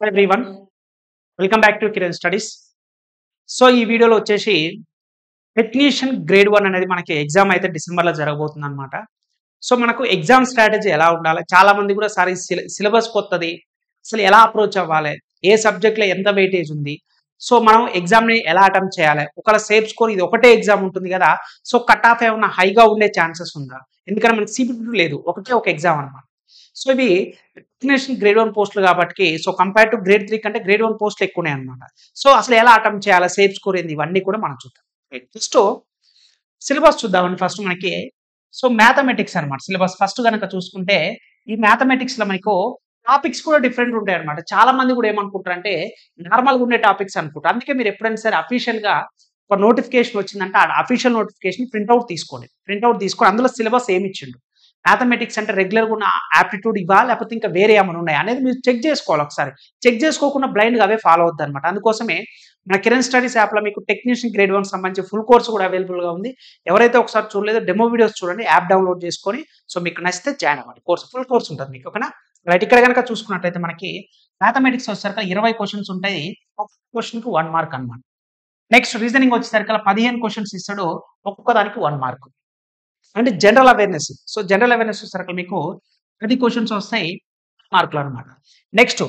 Hi everyone, welcome back to Kiran Studies. So ఈ వీడియోలో వచ్చేసి టెక్నీషియన్ గ్రేడ్ 1 అనేది మనకి ఎగ్జామ్ అయితే డిసెంబర్లో జరగబోతుంది అనమాట. సో మనకు ఎగ్జామ్ స్ట్రాటజీ ఎలా ఉండాలి, చాలా మంది కూడా సార్ సిలబస్ కొత్తది, అసలు ఎలా అప్రోచ్ అవ్వాలి, ఏ సబ్జెక్ట్లో ఎంత వెయిటేజ్ ఉంది, సో మనం ఎగ్జామ్ని ఎలా అటెంప్ట్ చేయాలి, ఒకవేళ సేఫ్ స్కోర్ ఇది ఒకటే ఎగ్జామ్ ఉంటుంది కదా, సో కట్ ఆఫ్ ఏమన్నా హైగా ఉండే ఛాన్సెస్ ఉందా, ఎందుకంటే మనకి సిబిటి లేదు, ఒకటే ఒక ఎగ్జామ్ అనమాట. సో ఇవి టెక్నీషియన్ గ్రేడ్ 1 పోస్టులు కాబట్టి, సో కంపేర్ టు గ్రేడ్ 3 కంటే గ్రేడ్ 1 పోస్టులు ఎక్కువనే అనమాట. సో అసలు ఎలా అటెంప్ట్ చేయాలి, సేఫ్ స్కోర్ ఏంది, ఇవన్నీ కూడా మనం చూద్దాం. ఫస్ట్ సిలబస్ చూద్దామండి. ఫస్ట్ మనకి సో మ్యాథమెటిక్స్ అనమాట సిలబస్. ఫస్ట్ కనుక చూసుకుంటే ఈ మ్యాథమెటిక్స్ లో మనకు టాపిక్స్ కూడా డిఫరెంట్ ఉంటాయి అనమాట. చాలా మంది కూడా ఏమనుకుంటారు అంటే నార్మల్గా ఉండే టాపిక్స్ అనుకుంటారు. అందుకే మీరు ఎప్పుడైనా సరే అఫీషియల్ గా ఒక నోటిఫికేషన్ వచ్చిందంటే ఆ అఫీషియల్ నోటిఫికేషన్ ప్రింట్అవుట్ తీసుకోండి. ప్రింట్అవుట్ తీసుకొని అందులో సిలబస్ ఏమి ఇచ్చిండు, మ్యాథమెటిక్స్ అంటే రెగ్యులర్గా ఉన్న యాప్టిట్యూడ్ ఇవ్వాలి, లేకపోతే ఇంకా వేరే ఏమైనా ఉన్నాయి అనేది మీరు చెక్ చేసుకోవాలి. ఒకసారి చెక్ చేసుకోకుండా బ్లైండ్గా అవే ఫాలో అవుద్ది అనమాట. అందుకోసమే మన కిరణ్ స్టడీస్ యాప్లో మీకు టెక్నీషియన్ గ్రేడ్ 1 సంబంధించి ఫుల్ కోర్స్ కూడా అవైలబుల్గా ఉంది. ఎవరైతే ఒకసారి చూడలేదో డెమో వీడియోస్ చూడండి, యాప్ డౌన్లోడ్ చేసుకొని సో మీకు నచ్చితే జాయిన్ అవ్వండి. ఫుల్ కోర్స్ ఉంటుంది మీకు, ఓకేనా. రైట్, ఇక్కడ కనుక చూసుకున్నట్లయితే మనకి మ్యాథమెటిక్స్ వచ్చేసరికి 20 క్వశ్చన్స్ ఉంటాయి, ఒక క్వశ్చన్కి 1 మార్క్ అనమాట. నెక్స్ట్ రీజనింగ్ వచ్చేసరికి 15 క్వశ్చన్స్ ఇస్తాడు, ఒక్కొక్క దానికి 1 మార్క్. అంటే general awareness, so general awareness వచ్చేసరికి మీకు 10 క్వశ్చన్స్ వస్తాయి, మార్కులు అనమాట. Next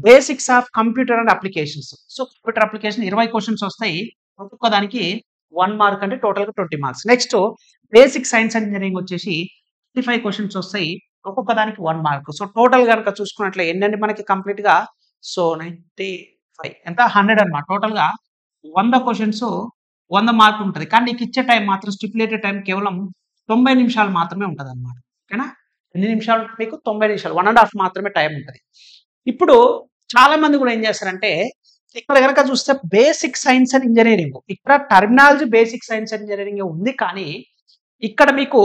basics of computer and applications, so computer application 20 questions వస్తాయి, ఒక్కొక్క దానికి 1 మార్క్, అంటే టోటల్గా 20 marks. Next basic science and engineering వచ్చేసి 55 క్వశ్చన్స్ వస్తాయి, ఒక్కొక్క దానికి 1 మార్క్. సో టోటల్ కనుక చూసుకున్నట్లే ఎన్ని మనకి కంప్లీట్ గా సో 95 ఎంత 100 అనమాట. టోటల్ గా 100 క్వశ్చన్స్ 100 మార్కులు ఉంటుంది. కానీ నీకు ఇచ్చే టైం మాత్రం స్టిపులేటెడ్ టైం కేవలం 90 నిమిషాలు మాత్రమే ఉంటుంది అనమాట. ఓకేనా, ఎన్ని నిమిషాలు మీకు 90 నిమిషాలు, 1.5 మాత్రమే టైం ఉంటుంది. ఇప్పుడు చాలా మంది కూడా ఏం చేస్తారంటే ఇక్కడ కనుక చూస్తే బేసిక్ సైన్స్ అండ్ ఇంజనీరింగ్, ఇక్కడ terminology basic science and engineering ఉంది, కానీ ఇక్కడ మీకు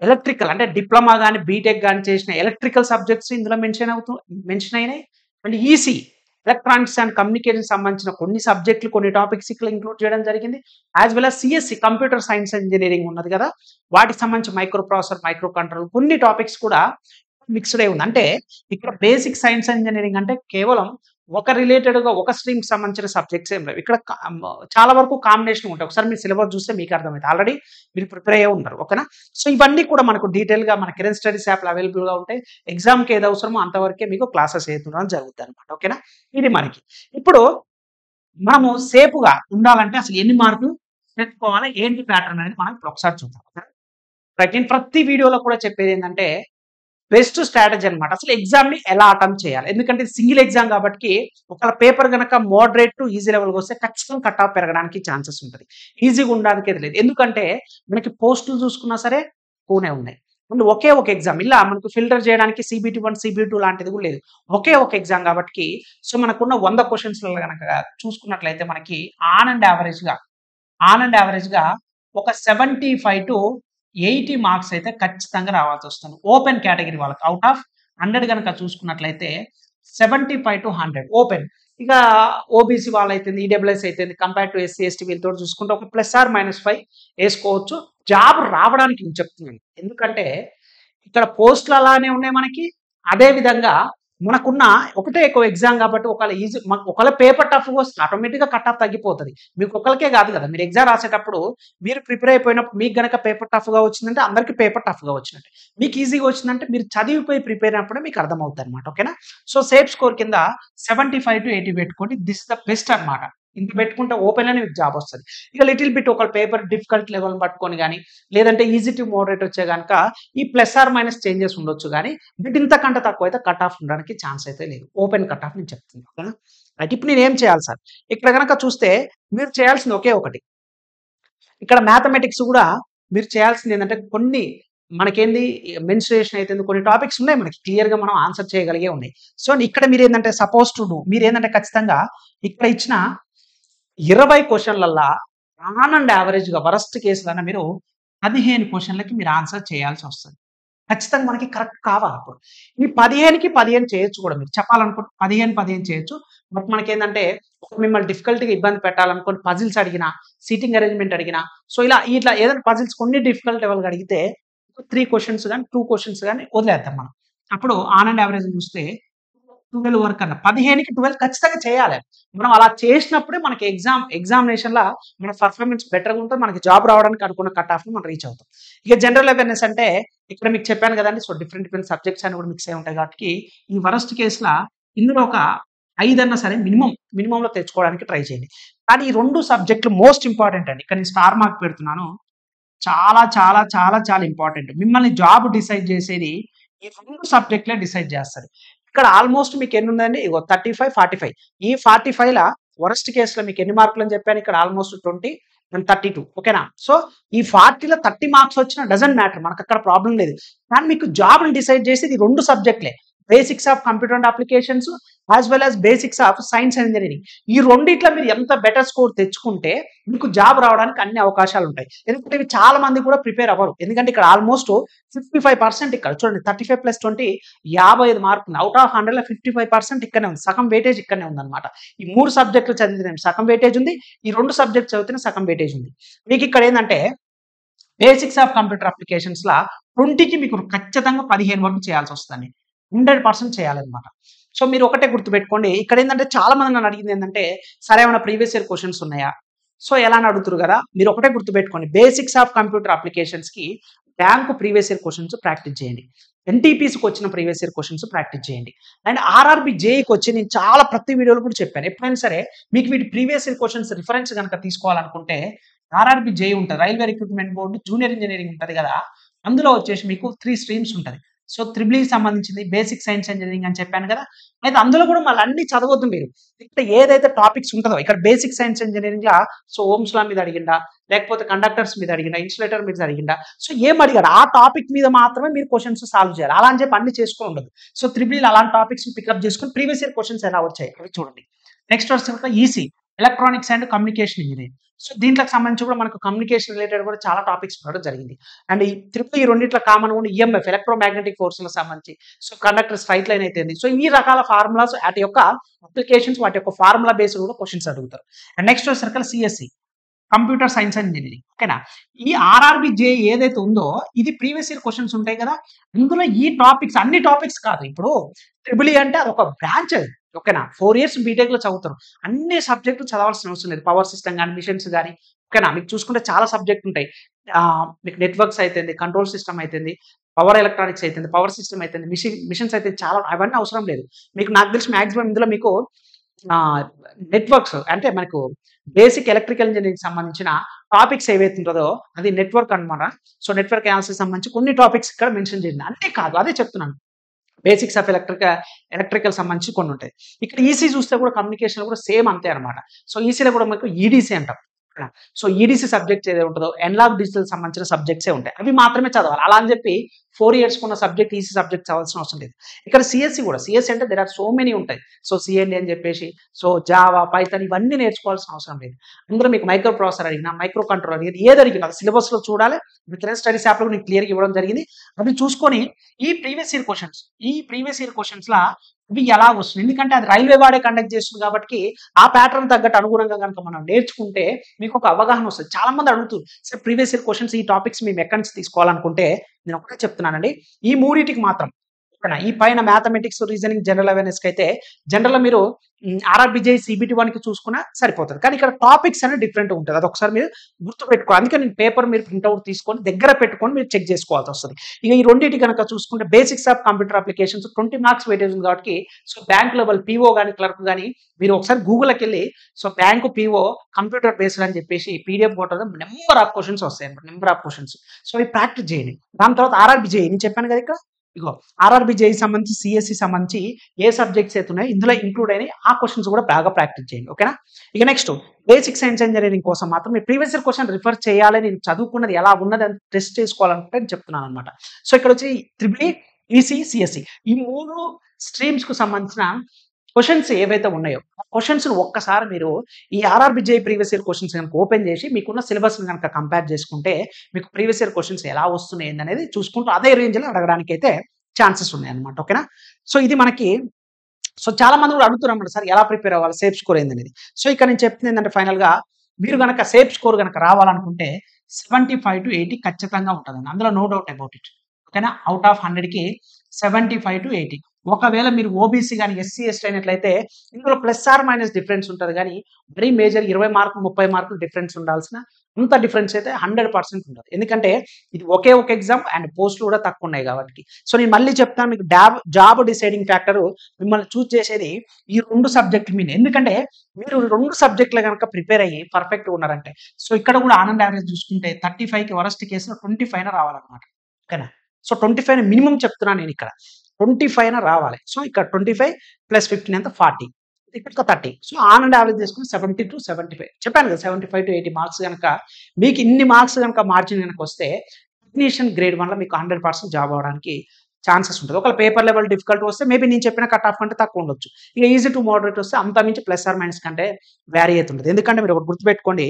ఎలక్ట్రికల్ అంటే డిప్లొమా కానీ బీటెక్ కానీ చేసిన ఎలక్ట్రికల్ సబ్జెక్ట్స్ ఇందులో మెన్షన్ అయినాయి. And EC electronics and communication సంబంధించిన కొన్ని సబ్జెక్టులు, కొన్ని టాపిక్స్ ఇక్కడ ఇంక్లూడ్ చేయడం జరిగింది. As well as CSC computer science and engineering ఉన్నది కదా, వాటికి సంబంధించి మైక్రో ప్రాసెసర్, మైక్రో కంట్రోల్ కొన్ని టాపిక్స్ కూడా మిక్స్డ్ అయి ఉంది. అంటే ఇక్కడ బేసిక్ సైన్స్ అండ్ ఇంజనీరింగ్ అంటే కేవలం ఒక రిలేటెడ్ గా ఒక స్ట్రీమ్ సంబంధించిన సబ్జెక్ట్స్ ఏం లేవు. ఇక్కడ చాలా వరకు కాంబినేషన్ ఉంటాయి. ఒకసారి మీరు సిలబస్ చూస్తే మీకు అర్థమైంది, ఆల్రెడీ మీరు ప్రిపేర్ అయ్యే ఉన్నారు, ఓకేనా. సో ఇవన్నీ కూడా మనకు డీటెయిల్ గా మన కిరణ్ స్టడీస్ యాప్ అవైలబుల్ గా ఉంటాయి. ఎగ్జామ్ కి ఏది అవసరమో అంతవరకే మీకు క్లాసెస్ అవుతుండడం జరుగుతుంది అనమాట, ఓకేనా. ఇది మనకి ఇప్పుడు మనము సేఫ్గా ఉండాలంటే అసలు ఎన్ని మార్కులు పెట్టుకోవాలి, ఏంటి ప్యాటర్న్ అనేది మనం ఇప్పుడు ఒకసారి చూద్దాం. రైట్, నేను ప్రతి వీడియోలో కూడా చెప్పేది ఏంటంటే బెస్ట్ స్ట్రాటజీ అనమాట. అసలు ఎగ్జామ్ ని ఎలా అటెంప్ట్ చేయాలి, ఎందుకంటే సింగిల్ ఎగ్జామ్ కాబట్టి ఒకవేళ పేపర్ కనుక మోడరేట్ టు ఈజీ లెవెల్కి వస్తే ఖచ్చితంగా కట్ ఆఫ్ పెరగడానికి ఛాన్సెస్ ఉంటుంది. ఈజీగా ఉండడానికి లేదు, ఎందుకంటే మనకి పోస్టులు చూసుకున్నా సరే ఎక్కువనే ఉన్నాయి. అండ్ ఒకే ఒక ఎగ్జామ్, ఇలా మనకు ఫిల్టర్ చేయడానికి సిబిటి 1 సిబిటి 2 లాంటిది కూడా లేదు, ఒకే ఒక ఎగ్జామ్ కాబట్టి. సో మనకున్న 100 క్వశ్చన్స్ కనుక చూసుకున్నట్లయితే మనకి ఆన్ అండ్ యావరేజ్ గా ఒక 75 to 80 మార్క్స్ అయితే ఖచ్చితంగా రావాల్సి వస్తుంది ఓపెన్ కేటగిరీ వాళ్ళకి. అవుట్ ఆఫ్ 100 కనుక చూసుకున్నట్లయితే 75 to 100 ఓపెన్. ఇక ఓబీసీ వాళ్ళు అయితే, ఈడబ్ల్యూఎస్ అయితే కంపేర్ టు ఎస్సీ ఎస్టీ వీళ్ళతో చూసుకుంటే ఒక +or-5 వేసుకోవచ్చు. జాబ్ రావడానికి నేను చెప్తున్నాను, ఎందుకంటే ఇక్కడ పోస్టులు అలానే ఉన్నాయి మనకి. అదే విధంగా మనకున్న ఒకటే ఎక్కువ ఎగ్జామ్ కాబట్టి ఒకవేళ పేపర్ టఫ్గా వస్తే ఆటోమేటిక్గా కట్ ఆఫ్ తగ్గిపోతుంది. మీకు ఒకరికే కాదు కదా, మీరు ఎగ్జామ్ రాసేటప్పుడు మీరు ప్రిపేర్ అయిపోయినప్పుడు మీకు గనక పేపర్ టఫ్గా వచ్చిందంటే అందరికీ పేపర్ టఫ్గా వచ్చినట్టు, మీకు ఈజీగా వచ్చిందంటే మీరు చదివిపోయి ప్రిపేర్ అయినప్పుడే మీకు అర్థమవుతుంది అనమాట, ఓకేనా. సో సేఫ్ స్కోర్ కింద 75 to 80 పెట్టుకోండి, దిస్ ఇస్ ద బెస్ట్ అనమాట. ఇంత పెట్టుకుంటే ఓపెన్ అని మీకు జాబ్ వస్తుంది. ఇక లిటిల్ బిట్ ఒక పేపర్ డిఫికల్ట్ లెవెల్ పట్టుకొని కానీ, లేదంటే ఈజీ టు మోడరేట్ వచ్చే కనుక ఈ +or- చేంజెస్ ఉండొచ్చు, కానీ బట్ ఇంతకంటే తక్కువ అయితే కట్ ఆఫ్ ఉండడానికి ఛాన్స్ అయితే లేదు, ఓపెన్ కట్ ఆఫ్ నేను చెప్తున్నాను, ఓకేనా. రైట్, ఇప్పుడు నేను ఏం చేయాలి సార్, ఇక్కడ కనుక చూస్తే మీరు చేయాల్సింది ఒకే ఒకటి. ఇక్కడ మ్యాథమెటిక్స్ కూడా మీరు చేయాల్సింది ఏంటంటే కొన్ని మనకేంది మెన్సురేషన్ అయితే కొన్ని టాపిక్స్ ఉన్నాయి మనకి క్లియర్ గా మనం ఆన్సర్ చేయగలిగే ఉన్నాయి. సో ఇక్కడ మీరు ఏంటంటే సపోజ్ టు డూ, మీరు ఏంటంటే ఖచ్చితంగా ఇక్కడ ఇచ్చిన 20 క్వశ్చన్లల్లా ఆన్ అండ్ యావరేజ్ గా వరస్ట్ కేసులన్నా మీరు 15 క్వశ్చన్లకి మీరు ఆన్సర్ చేయాల్సి వస్తుంది. ఖచ్చితంగా మనకి కరెక్ట్ కావాలి. అప్పుడు ఈ 15కి 15 చేయొచ్చు కూడా, మీరు చెప్పాలనుకుంటే 15 చేయొచ్చు. బట్ మనకేంటంటే మిమ్మల్ని డిఫికల్ట్గా ఇబ్బంది పెట్టాలనుకోని పజిల్స్ అడిగినా, సీటింగ్ అరేంజ్మెంట్ అడిగినా, సో ఇట్లా ఏదైనా పజిల్స్ కొన్ని డిఫికల్ట్ లెవెల్గా అడిగితే 3 క్వశ్చన్స్ కానీ 2 క్వశ్చన్స్ కానీ వదిలేద్దాం మనం. అప్పుడు ఆన్ అండ్ యావరేజ్ చూస్తే 12 వరకు అన్న 15కి 12 ఖచ్చితంగా చేయాలి. మనం అలా చేసినప్పుడే మనకి ఎగ్జామినేషన్‌ల మన పర్ఫార్మెన్స్ బెటర్‌గా ఉంటుంది. మనకి జాబ్ రావడానికి అనుకున్న కట్ ఆఫ్‌ని మనం రీచ్ అవుతాం. ఇక జనరల్ అవేర్‌నెస్ అంటే ఇక్కడ మీకు చెప్పాను కదండీ! సో, డిఫరెంట్ సబ్జెక్ట్స్ అన్ని కూడా మిక్స్ అయ్యి ఉంటాయి కాబట్టి ఈ వరస్ట్ కేస్‌ల ఇందులో ఒక 5 అన్నా సరే మినిమమ్‌లో తెచ్చుకోవడానికి ట్రై చేయండి. కానీ ఈ 2 సబ్జెక్టులు మోస్ట్ ఇంపార్టెంట్ అండి. ఇక్కడ నేను స్టార్ మార్క్ పెడుతున్నాను. చాలా ఇంపార్టెంట్. మిమ్మల్ని జాబ్ డిసైడ్ చేసేది ఈ 2 సబ్జెక్ట్‌లే డిసైడ్ చేస్తది. ఇక్కడ ఆల్‌మోస్ట్ మీకు ఎన్నుందండి? ఇగో 35, 45. ఈ 45ల వరస్ట్ కేస్‌లో మీకు ఎన్ని మార్కులని చెప్పాను ఇక్కడ ఆల్‌మోస్ట్ 20 అండ్ 32 ఓకేనా? సో, ఈ 40లో 30 మార్క్స్ వచ్చినా డజంట్ మ్యాటర్. మనకక్కడ ప్రాబ్లమ్ లేదు. కానీ మీకు జాబ్‌ని డిసైడ్ చేసేది ఈ 2 సబ్జెక్ట్‌లే. Basics of computer and applications as well as basics of science and engineering. ఈ రెండిట్లో మీరు ఎంత బెటర్ స్కోర్ తెచ్చుకుంటే మీకు జాబ్ రావడానికి అన్ని అవకాశాలు ఉంటాయి. ఎందుకంటే ఇవి చాలా మంది కూడా ప్రిపేర్ అవ్వరు. ఎందుకంటే ఇక్కడ ఆల్‌మోస్ట్ 55% ఇక్కడ చూడండి 35 + 20 55 మార్కులు. ఔట్ ఆఫ్ 100లో 55% ఇక్కడనే ఉంది. సగం వెయిటేజ్ ఇక్కడనే ఉందన్నమాట. ఈ 3 సబ్జెక్టులు చదివితే సగం వెయిటేజ్ ఉంది. ఈ 2 సబ్జెక్ట్స్ చదివితేనే సగం వెయిటేజ్ ఉంది. మీకు ఇక్కడ ఏందంటే బేసిక్స్ ఆఫ్ కంప్యూటర్ అప్లికేషన్స్‌ల 20కి మీకు ఖచ్చితంగా 15 వరకు చేయాల్సొస్తదండి. 100% చేయాలన్నమాట. సో, మీరు ఒకటే గుర్తుపెట్టుకోండి. ఇక్కడేందంటే చాలా మంది నన్ను అడిగింది ఏందంటే, సరే ఏమైనా ప్రీవియస్ ఇయర్ క్వెషన్స్ ఉన్నాయా? సో, ఎలా అని అడుగుతుర్రు గదా! మీరు ఒకటే గుర్తుపెట్టుకోండి. బేసిక్స్ ఆఫ్ కంప్యూటర్ అప్లికేషన్స్‌కి bank previous year questions practice చేయండి. ఎన్‌టీపీసీకి వచ్చిన ప్రీవియస్ ఇయర్ క్వెషన్స్ ప్రాక్టీస్ చేయండి. అండ్ ఆర్ఆర్‌బీ, జేఈకి వచ్చి నేను చాలా ప్రతి వీడియోలో కూడా చెప్పాను. ఎప్పుడైనా సరే మీకు వీటి ప్రీవియస్ ఇయర్ క్వెషన్స్ రిఫరెన్స్ గనక తీసుకోవాలనుకుంటే ఆర్ఆర్‌బీ, జేఈ ఉంటది. Railway recruitment board junior engineering ఉంటది గదా! అందులో వచ్చేసి మీకు 3 స్ట్రీమ్స్ ఉంటది. సో, త్రిబుల్ ఈకి సంబంధించింది బేసిక్ సైన్స్ ఇంజినీరింగ్ అని చెప్పాను కదా! అయితే అందులో కూడా మళ్ళీ అన్నీ చదవొద్దు మీరు. ఇక్కడ ఏదైతే టాపిక్స్ ఉంటదో ఇక్కడ బేసిక్ సైన్స్ ఇంజినీరింగ్‌ల సో, ఓమ్స్ లా మీద అడిగిండా? లేకపోతే కండక్టర్స్ మీద అడిగిండా? ఇన్సులేటర్ మీద అడిగిండా? సో, ఏం అడిగాడు? ఆ టాపిక్ మీద మాత్రమే మీరు క్వెషన్స్ సాల్వ్ చేయాలి. అలా అని చెప్పి అన్ని చేసుకొని ఉండదు. సో, త్రిబుల్ ఈలో అలాంటి టాపిక్స్‌ని పికప్ చేసుకొని ప్రీవియస్ ఇయర్ క్వెషన్స్ ఎలా వచ్చాయి అవి చూడండి. నెక్స్ట్ వచ్చేసరికి EC electronics and communication engineering. So, దీంట్లోకి సంబంధించి కూడా మనకు కమ్యూనికేషన్ రిలేటెడ్ కూడా చాలా టాపిక్స్ ఉండడం జరిగింది. అండ్ ఈ ట్రిపుల్ ఈ రెండిట్లో కామన్ కూడా ఈఎంఎఫ్ ఎలక్ట్రోమాగ్నెటిక్ ఫోర్స్‌లకు సంబంధించి సో, కండక్టర్ స్ట్రైట్ లైన్ అయితేంది. సో, ఈ రకాల ఫార్ములాస్ వాటి యొక్క అప్లికేషన్స్ వాటి యొక్క ఫార్ములా బేస్డ్ కూడా క్వెషన్స్ అడుగుతారు. అండ్ నెక్స్ట్ వచ్చేసరికి CSE computer science and engineering ఓకేనా? ఈ ఆర్ఆర్‌బీ, జేఈ ఏదైతే ఉందో ఇది ప్రీవియస్ ఇయర్ క్వెషన్స్ ఉంటాయి కదా! ఇందులో ఈ టాపిక్స్ అన్ని టాపిక్స్ కాదు. ఇప్పుడు ట్రిపుల్ ఈ అంటే అదొక బ్రాంచ్ అది. ఓకేనా? 4 ఇయర్స్ బీటెక్‌లో చదువుతారు. అన్ని సబ్జెక్టులు చదవాల్సిన అవసరం లేదు. పవర్ సిస్టమ్ గాని, మిషన్స్ గాని ఓకేనా? మీకు చూసుకుంటే చాలా సబ్జెక్ట్ ఉంటాయి. మీకు నెట్వర్క్స్ అయితేంది, కంట్రోల్ సిస్టమ్ అయితేంది, పవర్ ఎలక్ట్రానిక్స్ అయితేంది, పవర్ సిస్టమ్ అయితేంది, మిషన్స్ అయితే చాలా అవన్నీ అవసరం లేదు. మీకు నాకు తెలిసి మాక్సిమం ఇందులో మీకు నెట్వర్క్స్ అంటే మనకు బేసిక్ ఎలక్ట్రికల్ ఇంజినీరింగ్‌కి సంబంధించిన టాపిక్స్ ఏవైతే ఉంటదో అది నెట్వర్క్ అన్నమాట. సో, నెట్వర్క్ అనాలిసిస్ సంబంధించి కొన్ని టాపిక్స్ ఇక్కడ మెన్షన్ చేయండి. అన్నీ కాదు అదే చెప్తున్నాను. బేసిక్స్ ఆఫ్ ఎలక్ట్రికల్ సంబంధించి కొన్ని ఉంటాయి. ఇక్కడ ఈసీ చూస్తే కూడా కమ్యూనికేషన్‌లో కూడా సేమ్ అంతే అన్నమాట. సో, ఈసీలో కూడా మనకు ఈడీసీ అంటాం. సో, ఈడీసీ సబ్జెక్ట్స్ ఏదైతే ఉంటదో ఎనలాగ్ డిజిటల్ సంబంధించిన సబ్జెక్ట్సే ఉంటాయి. అవి మాత్రమే చదవాలి. అలా అని చెప్పి 4 ఇయర్స్‌కి ఉన్న సబ్జెక్ట్ ఈసీ సబ్జెక్ట్ చదవాల్సిన అవసరం లేదు. ఇక్కడ సీఎస్ఈ కూడా సీఎస్ఈ అంటే దేర్ ఆర్ సో మెనీ ఉంటాయి. సో, సీఎల్‌ఈ అని చెప్పేసి సో, జావా, పైథాన్ ఇవన్నీ నేర్చుకోవాల్సిన అవసరం లేదు. అందులో మీకు మైక్రో ప్రాసెసర్ అడిగినా, మైక్రో కంట్రోలర్ అడిగినా ఏది అడిగినా సిలబస్‌లో చూడాలి. విత్ స్టడీస్ యాప్‌లో మీకు క్లియర్‌గా ఇవ్వడం జరిగింది. అవి చూసుకొని ఈ ప్రీవియస్ ఇయర్ క్వెషన్స్‌లా ఇవి ఎలా వస్తున్నాయి? ఎందుకంటే అది రైల్వే వాడే కండక్ట్ చేస్తుంది కాబట్టి ఆ ప్యాటర్న్ తగ్గట్టు అనుగుణంగా గనుక మనం నేర్చుకుంటే మీకు ఒక అవగాహన వస్తది. చాలా మంది అడుగుతుర్రు. సార్ ప్రీవియస్ ఇయర్ క్వెషన్స్ ఈ టాపిక్స్ మేము ఎక్కడి నుంచి తీసుకోవాలనుకుంటే నేను ఒకటే చెప్తున్నానండి. ఈ మూడిటికి మాత్రం ఓకేనా? ఈ పైన మ్యాథమెటిక్స్, రీజనింగ్, జనరల్ అవేర్‌నెస్‌కి అయితే జనరల్‌గా మీరు ఆర్ఆర్‌బీ, జేఈ, సీబీటీ 1కి చూసుకున్నా సరిపోతది. కానీ ఇక్కడ టాపిక్స్ అనేవి డిఫరెంట్‌గా ఉంటది. అదొకసారి మీరు గుర్తుపెట్టుకోవాలి. అందుకే నేను పేపర్ మీరు ప్రింట్ ఔట్ తీసుకొని దగ్గర పెట్టుకొని మీరు చెక్ చేసుకోవాల్సొస్తది. ఇక ఈ రెండిటి గనక చూసుకుంటే basics of computer applications 20 marks weightage ఉంది కాబట్టి సో, బ్యాంక్ లెవెల్ పీఓ గాని, క్లర్క్ గాని మీరు ఒకసారి గూగుల్‌లోకెళ్ళి so, bank PO computer based అని చెప్పేసి పీడీఎఫ్ కొట్టగా నంబర్ ఆఫ్ క్వెషన్స్ వస్తాయన్నమాట. Number of questions. సో, అవి ప్రాక్టీస్ చేయండి. దాని తర్వాత ఆర్ఆర్‌బీ, జేఈ నేను చెప్పాను కదా ఇక్కడ. ఇగో ఆర్ఆర్‌బీ, జేఈ సంబంధించి, సీఎస్ఈ సంబంధించి ఏ సబ్జెక్ట్స్ అయితే ఉన్నాయో ఇందులో ఇంక్లూడ్ అయినయి ఆ క్వెషన్స్ కూడా బాగా ప్రాక్టీస్ చేయండి. ఓకేనా? ఇక నెక్స్ట్ బేసిక్ సైన్స్ ఇంజినీరింగ్ కోసం మాత్రం మీరు ప్రీవియస్ ఇయర్ క్వెషన్ రిఫర్ చేయాలి. నేను చదువుకున్నది ఎలా ఉన్నదని టెస్ట్ చేసుకోవాలనుకుంటే నేను చెప్తున్నానన్నమాట. సో, ఇక్కడొచ్చి ట్రిపుల్ ఈ, ఈసీ, సీఎస్ఈ ఈ 3 స్ట్రీమ్స్‌కు సంబంధించిన క్వెషన్స్ ఏవైతే ఉన్నాయో ఆ క్వెషన్స్‌ని ఒక్కసారి మీరు ఈ RRB, JEE previous year questions గనుక ఓపెన్ చేసి మీకున్న సిలబస్‌ని గనుక కంపేర్ చేసుకుంటే మీకు ప్రీవియస్ ఇయర్ క్వెషన్స్ ఎలా వస్తున్నాయి ఏందనేది చూసుకుంటూ అదే రేంజ్‌లో అడగడానికైతే ఛాన్సెస్ ఉన్నాయన్నమాట. ఓకేనా? సో, ఇది మనకి సో, చాలా మంది కూడా అడుగుతున్నారు సార్ ఎలా ప్రిపేర్ అవ్వాలి? సేఫ్ స్కోర్ ఏందనేది. సో, ఇక్కడ నేను చెప్తుంది ఏందంటే ఫైనల్‌గా మీరు గనక సేఫ్ స్కోర్ గనక రావాలనుకుంటే 75-80 ఖచ్చితంగా ఉంటదండి. అందులో నో డౌట్ అబౌట్ ఇట్. ఓకేనా. అవుట్ ఆఫ్ 100కి 75 to 80. ఒకవేళ మీరు ఓబీసీ కానీ ఎస్సీ ఎస్టీ అయినట్లయితే ఇందులో ప్లస్ ఆర్ మైనస్ డిఫరెన్స్ ఉంటుంది కానీ మరీ మేజర్ 20 మార్కులు 30 మార్కులు డిఫరెన్స్ ఉండాల్సిన అంత డిఫరెన్స్ అయితే 100% ఉండదు. ఎందుకంటే ఇది ఒకే ఒక ఎగ్జామ్ అండ్ పోస్టులు కూడా తక్కువ ఉన్నాయి కాబట్టి. సో నేను మళ్ళీ చెప్తాను, మీకు జాబ్ డిసైడింగ్ ఫ్యాక్టర్ మిమ్మల్ని చూస్ చేసేది ఈ 2 సబ్జెక్టుల మీద. ఎందుకంటే మీరు 2 సబ్జెక్టులు కనుక ప్రిపేర్ అయ్యి పర్ఫెక్ట్గా ఉన్నారంటే, సో ఇక్కడ కూడా ఆనంద్ యావరేజ్ చూసుకుంటే 35కి వరస్ట్ కేసులో 25 రావాలన్నమాట. ఓకేనా. సో 25 మినిమం చెప్తున్నాను నేను ఇక్కడ, 25 రావాలి. సో ఇక్కడ 25 ప్లస్ 15 ఎంత 40, ఇక్కడ 30. సో ఆనంద్ యావరేజ్ చేసుకుని 70 to 75 చెప్పాను కదా. 75 to 80 మార్క్స్ కనుక మీకు ఇన్ని మార్క్స్ కనుక మార్జిన్ కనుక వస్తే టెక్నీషియన్ గ్రేడ్ 1లో మీకు 100% జాబ్ అవడానికి ఛాన్సెస్ ఉంటుంది. ఒకవేళ పేపర్ లెవెల్ డిఫికల్ట్ వస్తే మేబీ నేను చెప్పిన కట్ ఆఫ్ కంటే తక్కువ ఉండొచ్చు. ఇక ఈజీ టు మోడరేట్ వస్తే అంత మించి ప్లస్ ఆర్ మైనస్ కంటే వ్యారీ అవుతుంటుంది. ఎందుకంటే మీరు ఒకటి గుర్తుపెట్టుకోండి,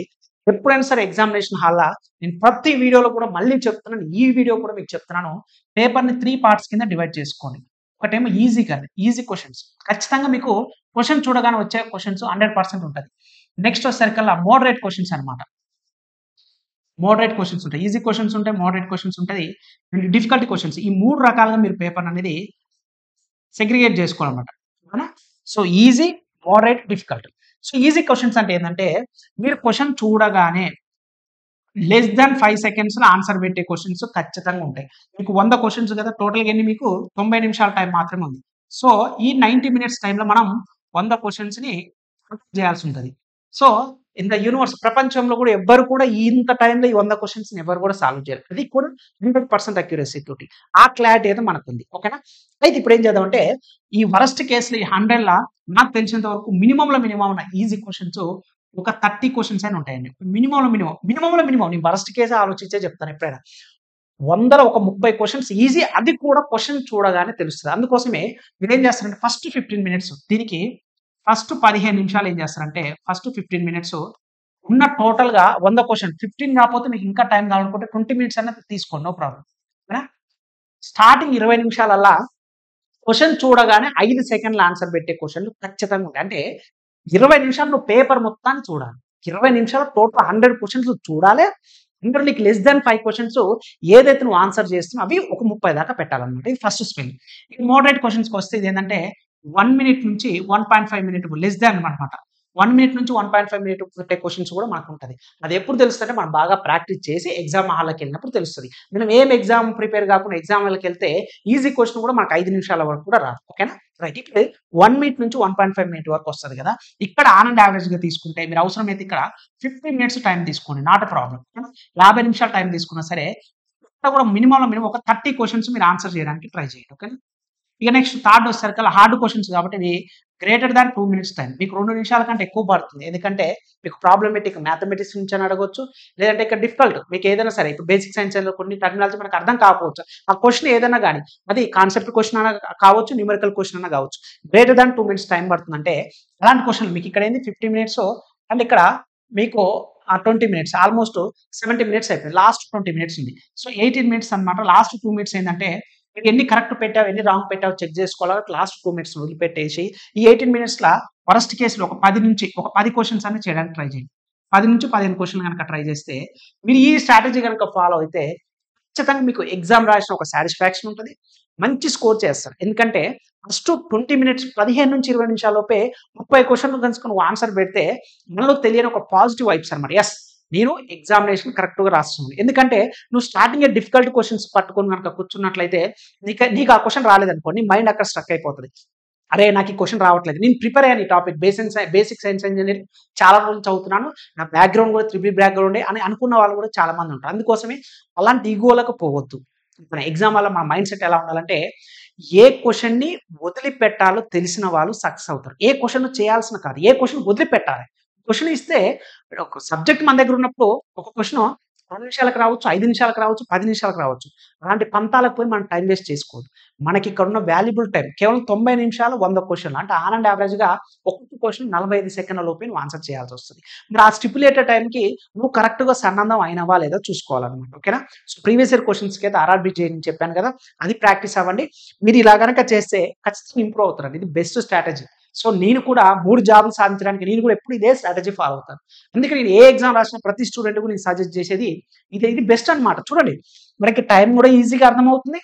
ఎప్పుడైనా సరే ఎగ్జామినేషన్ హాల్లో నేను ప్రతి వీడియోలో కూడా మళ్ళీ చెప్తున్నాను, ఈ వీడియో కూడా మీకు చెప్తున్నాను, పేపర్ని 3 పార్ట్స్ కింద డివైడ్ చేసుకోండి. ఒకటేమో ఈజీ కానీ ఈజీ క్వశ్చన్స్, ఖచ్చితంగా మీకు క్వశ్చన్ చూడగానే వచ్చే క్వశ్చన్స్ 100% ఉంటుంది. నెక్స్ట్ వచ్చేసరికల్లా మోడరేట్ క్వశ్చన్స్ అనమాట. మోడరేట్ క్వశ్చన్స్ ఉంటాయి, ఈజీ క్వశ్చన్స్ ఉంటాయి, మోడరేట్ క్వశ్చన్స్ ఉంటుంది, డిఫికల్టీ క్వశ్చన్స్. ఈ 3 రకాలుగా మీరు పేపర్ అనేది సెగ్రిగేట్ చేసుకోవాలన్నమాట. అవునా. So easy, moderate, difficult. So easy questions అంటే ఏంటంటే మీరు క్వశ్చన్ చూడగానే లెస్ దాన్ 5 సెకండ్స్లో ఆన్సర్ పెట్టే క్వశ్చన్స్ ఖచ్చితంగా ఉంటాయి. మీకు 100 క్వశ్చన్స్ కదా, టోటల్గా ఎన్ని మీకు 90 నిమిషాల టైం మాత్రమే ఉంది. సో ఈ 90 మినిట్స్ టైంలో మనం 100 క్వశ్చన్స్ని చేయాల్సి ఉంటుంది. సో ఇన్ ద యూనివర్స్, ప్రపంచంలో కూడా ఎవ్వరు కూడా ఇంత టైంలో ఈ 100 క్వశ్చన్స్ ఎవరు కూడా సాల్వ్ చేయరు. అది కూడా 100% అక్యురసీ తోటి. ఆ క్లారిటీ అయితే మనకుంది. ఓకేనా. అయితే ఇప్పుడు ఏం చేద్దామంటే ఈ వరస్ట్ కేసులో ఈ 100లా నాకు తెలిసినంత వరకు మినిమంలో మినిమం ఉన్న ఈజీ క్వశ్చన్స్ ఒక 30 క్వశ్చన్స్ అయినా ఉంటాయండి. మినిమంలో మినిమం నేను వరస్ట్ కేసు ఆలోచించే చెప్తాను ఎప్పుడైనా. 100లో ఒక 30 క్వశ్చన్స్ ఈజీ, అది కూడా క్వశ్చన్ చూడగానే తెలుస్తుంది. అందుకోసమే మీరు ఏం చేస్తారంటే ఫస్ట్ 15 మినిట్స్, దీనికి ఫస్ట్ 15 నిమిషాలు ఏం చేస్తారంటే ఫస్ట్ 15 మినిట్స్ ఉన్న టోటల్గా 100 క్వశ్చన్ 15 కాకపోతే మీకు ఇంకా టైం కావాలనుకుంటే 20 మినిట్స్ అనేది తీసుకోండి, నో ప్రాబ్లం. స్టార్టింగ్ 20 నిమిషాలల్లా క్వశ్చన్ చూడగానే 5 సెకండ్ల ఆన్సర్ పెట్టే క్వశ్చన్లు ఖచ్చితంగా ఉంటాయి. అంటే 20 నిమిషాలు నువ్వు పేపర్ మొత్తాన్ని చూడాలి. 20 నిమిషాలు టోటల్ 100 క్వశ్చన్స్ చూడాలి. ఇందులో నీకు లెస్ దాన్ 5 క్వశ్చన్స్ ఏదైతే నువ్వు ఆన్సర్ చేస్తున్నావు అవి ఒక 30 దాకా పెట్టాలన్నమాట. ఇది ఫస్ట్ స్పెల్. ఈ మోడరేట్ క్వశ్చన్స్కి వస్తే ఇది ఏంటంటే 1 మినిట్ నుంచి 1.5 మినిట్ లెస్ దాన్ అనమాట. 1 మినిట్ నుంచి 1.5 మినిట్ పెట్టే క్వశ్చన్స్ కూడా మనకు ఉంటుంది. అది ఎప్పుడు తెలుస్తుంటే మనం బాగా ప్రాక్టీస్ చేసి ఎగ్జామ్ హాల్లోకి వెళ్ళినప్పుడు తెలుస్తుంది. మనం ఏం ఎగ్జామ్ ప్రిపేర్ కాకుండా ఎగ్జామ్ హాల్కి వెళ్తే ఈజీ క్వశ్చన్ కూడా మనకు 5 నిమిషాల వరకు కూడా రాదు. ఓకేనా. రైట్. ఇప్పుడు 1 మినిట్ నుంచి 1.5 మినిట్ వరకు వస్తుంది కదా. ఇక్కడ ఆనంద్ యావరేజ్గా తీసుకుంటే మీరు అవసరమైతే ఇక్కడ 15 మినిట్స్ టైం తీసుకోండి, నాట్ ఎ ప్రాబ్లం. 50 నిమిషాలు టైం తీసుకున్నా సరే ఇక్కడ కూడా మినిమం ఒక 30 క్వశ్చన్స్ మీరు ఆన్సర్ చేయడానికి ట్రై చేయండి. ఓకేనా. ఇక నెక్స్ట్ థర్డ్ వచ్చేసరికి హార్డ్ క్వశ్చన్స్ కాబట్టి ఇవి గ్రేటర్ దాన్ 2 మినిట్స్ టైం, మీకు 2 నిమిషాల కంటే ఎక్కువ పడుతుంది. ఎందుకంటే మీకు ప్రాబ్లమేటిక్ మ్యాథమెటిక్స్ నుంచి అని అడగొచ్చు, లేదంటే ఇక్కడ డిఫికల్ట్ మీకు ఏదైనా సరే, ఇప్పుడు బేసిక్ సైన్స్ లో కొన్ని టెక్నాలజీ మనకు అర్థం కాకపోవచ్చు. ఆ క్వశ్చన్ ఏదైనా కానీ అది కాన్సెప్ట్ క్వశ్చన్ అన్న కావచ్చు, న్యూమరికల్ క్వశ్చన్ అన్న కావచ్చు, గ్రేటర్ దాన్ 2 మినిట్స్ టైం పడుతుంది. అంటే అలాంటి క్వశ్చన్ మీకు ఇక్కడ ఏంది 50 మినిట్స్ అండ్ ఇక్కడ మీకు 20 మినిట్స్, ఆల్మోస్ట్ 70 మినిట్స్ అయిపోయింది. లాస్ట్ 20 మినిట్స్ ఉంది. సో 18 మినిట్స్ అనమాట. లాస్ట్ 2 మినిట్స్ ఏంటంటే మీరు ఎన్ని కరెక్ట్ పెట్టావు ఎన్ని రాంగ్ పెట్టావు చెక్ చేసుకోవాలి. లాస్ట్ 2 మినిట్స్ వదిలిపెట్టేసి ఈ 18 మినిట్స్లో వరస్ట్ కేసులో ఒక 10 క్వశ్చన్స్ అనేది చేయడానికి ట్రై చేయండి. 10 నుంచి 15 క్వశ్చన్లు కనుక ట్రై చేస్తే మీరు ఈ స్ట్రాటజీ కనుక ఫాలో అయితే ఖచ్చితంగా మీకు ఎగ్జామ్ రాసిన ఒక సాటిస్ఫాక్షన్ ఉంటుంది, మంచి స్కోర్ చేస్తారు. ఎందుకంటే ఫస్ట్ 20 మినిట్స్ 15 నుంచి 20 నిమిషాల్లోపే 30 క్వశ్చన్లు కనుక నువ్వు ఆన్సర్ పెడితే మనలో తెలియని ఒక పాజిటివ్ వైబ్స్ అనమాట. ఎస్, నేను ఎగ్జామినేషన్ కరెక్ట్గా రాస్తున్నాను. ఎందుకంటే నువ్వు స్టార్టింగ్ డిఫికల్ట్ క్వశ్చన్స్ పట్టుకొని కనుక కూర్చున్నట్లయితే నీకు ఆ క్వశ్చన్ రాలేదనుకో, నీ మైండ్ అక్కడ స్ట్రక్ అయిపోతుంది. అరే నాకు ఈ క్వశ్చన్ రావట్లేదు, నేను ప్రిపేర్ అయ్యాను ఈ టాపిక్ బేసిక్ సైన్స్ ఇంజనీరింగ్ చాలా రోజులు చదువుతున్నాను, నా బ్యాక్గ్రౌండ్ కూడా 3B బ్యాక్గ్రౌండే అని అనుకున్న వాళ్ళు కూడా చాలా మంది ఉంటారు. అందుకోసమే అలాంటి ఈగోలకు పోవద్దు. మన ఎగ్జామ్ వల్ల మన మైండ్ సెట్ ఎలా ఉండాలంటే ఏ క్వశ్చన్ని వదిలిపెట్టాలో తెలిసిన వాళ్ళు సక్సెస్ అవుతారు. ఏ క్వశ్చన్ చేయాల్సిన కాదు, ఏ క్వశ్చన్ వదిలిపెట్టాలి. క్వశ్చన్ ఇస్తే ఒక సబ్జెక్ట్ మన దగ్గర ఉన్నప్పుడు ఒక క్వశ్చన్ 2 నిమిషాలకు రావచ్చు, 5 నిమిషాలకు రావచ్చు, 10 నిమిషాలకు రావచ్చు. అలాంటి పంతాలకు పోయి మనం టైం వేస్ట్ చేసుకోవద్దు. మనకి ఇక్కడ ఉన్న వాల్యుబుల్ టైం కేవలం 90 నిమిషాలు 100 క్వశ్చన్లు. అంటే ఆనంద్ యావరేజ్గా ఒక్కొక్క క్వశ్చన్ 45 సెకండ్ల లోపే నువ్వు ఆన్సర్ చేయాల్సి వస్తుంది. మరి ఆ స్టిపులేటెడ్ టైంకి నువ్వు కరెక్ట్గా సన్నద్ధం అయినవా లేదా చూసుకోవాలన్నమాట. ఓకేనా. సో ప్రీవియస్ ఇయర్ క్వశ్చన్స్కి అయితే ఆర్ఆర్బీ చేయని చెప్పాను కదా, అది ప్రాక్టీస్ అవ్వండి. మీరు ఇలా కనుక చేస్తే ఖచ్చితంగా ఇంప్రూవ్ అవుతారండి. ఇది బెస్ట్ స్ట్రాటజీ. సో నేను కూడా 3 జాబులు సాధించడానికి నేను కూడా ఎప్పుడు ఇదే స్ట్రాటజీ ఫాలో అవుతాను. అందుకే నేను ఏ ఎగ్జామ్ రాసిన ప్రతి స్టూడెంట్ కూడా నేను సజెస్ట్ చేసేది ఇది బెస్ట్ అనమాట. చూడండి, మనకి టైం కూడా ఈజీగా అర్థమవుతుంది,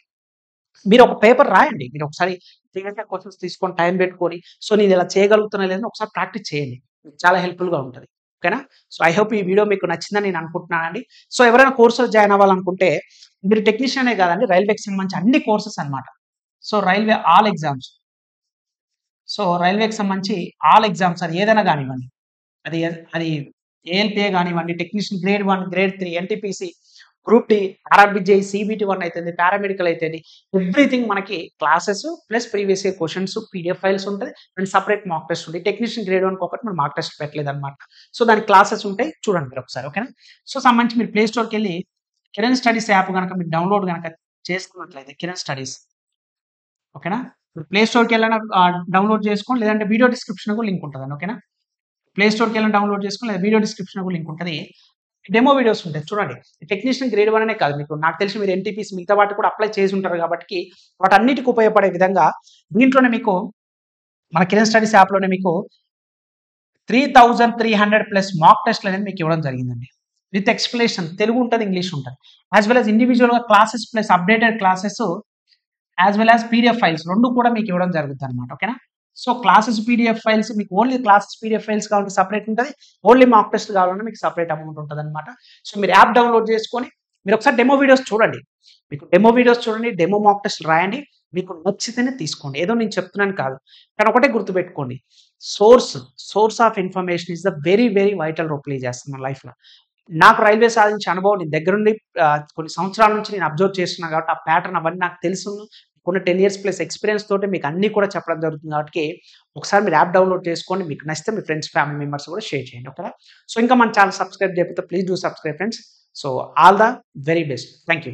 మీరు ఒక పేపర్ రాయండి. మీరు ఒకసారి థియరిటికల్ క్వెషన్స్ తీసుకొని టైం పెట్టుకొని, సో నేను ఇలా చేయగలుగుతున్నా లేదని ఒకసారి ప్రాక్టీస్ చేయండి. మీకు చాలా హెల్ప్‌ఫుల్‌గా ఉంటది. ఓకేనా? సో ఐ హోప్ ఈ వీడియో మీకు నచ్చిందని నేను అనుకుంటున్నానండి. సో ఎవరైనా కోర్స్‌లో జాయిన్ అవ్వాలనుకుంటే మీరు టెక్నీషియనే కాదండి, రైల్వేకి సంబంధించి అన్ని కోర్సెస్ అన్నమాట. So railway all exams. So రైల్వేకి సంబంధించి ఆల్ ఎగ్జామ్స్ అది ఏదైనా గానివ్వండి. అది ఏఎల్‌పిఏ గానివ్వండి, technician grade 1, grade 3, NTPC, group D, RRB JE, CBT 1 అయితేంది, పారామెడికల్ అయితేంది, ఎవ్రీథింగ్ మనకి classes plus previous year questions, PDF files ఉంటది. అండ్ సెపరేట్ మాక్ టెస్ట్ ఉంటాయి. టెక్నీషియన్ గ్రేడ్ 1కి ఒకటి మనం మాక్ టెస్ట్ పెట్టలేదన్నమాట. సో దానికి క్లాసెస్ ఉంటాయి. చూడండి మీరొకసారి. ఓకేనా? సో సంబంధించి మీరు ప్లే స్టోర్‌కెళ్ళి కిరణ్ స్టడీస్ యాప్ గనక మీరు డౌన్‌లోడ్ గనక చేసుకున్నట్లయితే కిరణ్ స్టడీస్. ఓకేనా? మీరు ప్లే స్టోర్‌కెళ్ళైనా డౌన్‌లోడ్ చేసుకోండి. లేదంటే వీడియో డిస్క్రిప్షన్‌లో లింక్ ఉంటదండి. ఓకేనా? ప్లే స్టోర్‌కెళ్ళి డౌన్‌లోడ్ చేసుకోండి. లేదా వీడియో డిస్క్రిప్షన్‌లో లింక్ ఉంటది. డెమో వీడియోస్ ఉంటాయి చూడండి. టెక్నీషియన్ గ్రేడ్ 1 అనే కాదు, మీకు నాకు తెలిసి మీరు ఎన్‌టీపీసీ మిగతా వాటికి కూడా అప్లై చేసి ఉంటారు కాబట్టి, వాటన్నిటికి ఉపయోగపడే విధంగా దీంట్లోనే మీకు మన కిరణ్ స్టడీస్ యాప్‌లోనే మీకు 3300 ప్లస్ మాక్ టెస్ట్‌లు అనేది మీకు ఇవ్వడం జరిగిందండి. విత్ ఎక్స్‌ప్లనేషన్ తెలుగు ఉంటది, ఇంగ్లీష్ ఉంటది. యాస్ వెల్ యాస్ ఇండివిడ్యువల్‌గా classes plus updated classes as well as PDF files 2 కూడా మీకు ఇవ్వడం జరుగుద్దన్నమాట. ఓకేనా? సో క్లాసెస్ పీడీఎఫ్ ఫైల్స్ మీకు ఓన్లీ క్లాసెస్ పీడీఎఫ్ ఫైల్స్ కావాలంటే సెపరేట్ ఉంటది. ఓన్లీ మాక్ టెస్ట్ కావాలన్నా మీకు సెపరేట్ అమౌంట్ ఉంటదన్నమాట. సో మీరు యాప్ డౌన్‌లోడ్ చేసుకొని మీరు ఒకసారి డెమో వీడియోస్ చూడండి. మీకు డెమో వీడియోస్ చూడండి, డెమో మాక్ టెస్ట్‌లు రాయండి. మీకు నచ్చితేనే తీసుకోండి. ఏదో నేను చెప్తున్నాను కాదు. కానీ ఒకటే గుర్తుపెట్టుకోండి. Source, source of information is the very, very vital role play చేస్తుంది మన లైఫ్‌లో. నాకు రైల్వే సాధించే అనుభవం నేను దగ్గరుండి కొన్ని సంవత్సరాల నుంచి నేను అబ్జర్వ్ చేస్తున్నా కాబట్టి ఆ ప్యాటర్న్ అవన్నీ నాకు తెలుసును. ఉన్న 10 ఇయర్స్ ప్లస్ ఎక్స్‌పీరియన్స్ తోటి మీకు అన్నీ కూడా చెప్పడం జరుగుతుంది కాబట్టి, ఒకసారి మీరు యాప్ డౌన్‌లోడ్ చేసుకోండి. మీకు నచ్చితే మీ ఫ్రెండ్స్, ఫ్యామిలీ మెంబర్స్ కూడా షేర్ చేయండి. ఓకేనా? సో ఇంకా మన ఛానెల్ సబ్స్క్రైబ్ చేయకపోతే please do subscribe friends. So all the very best. Thank you.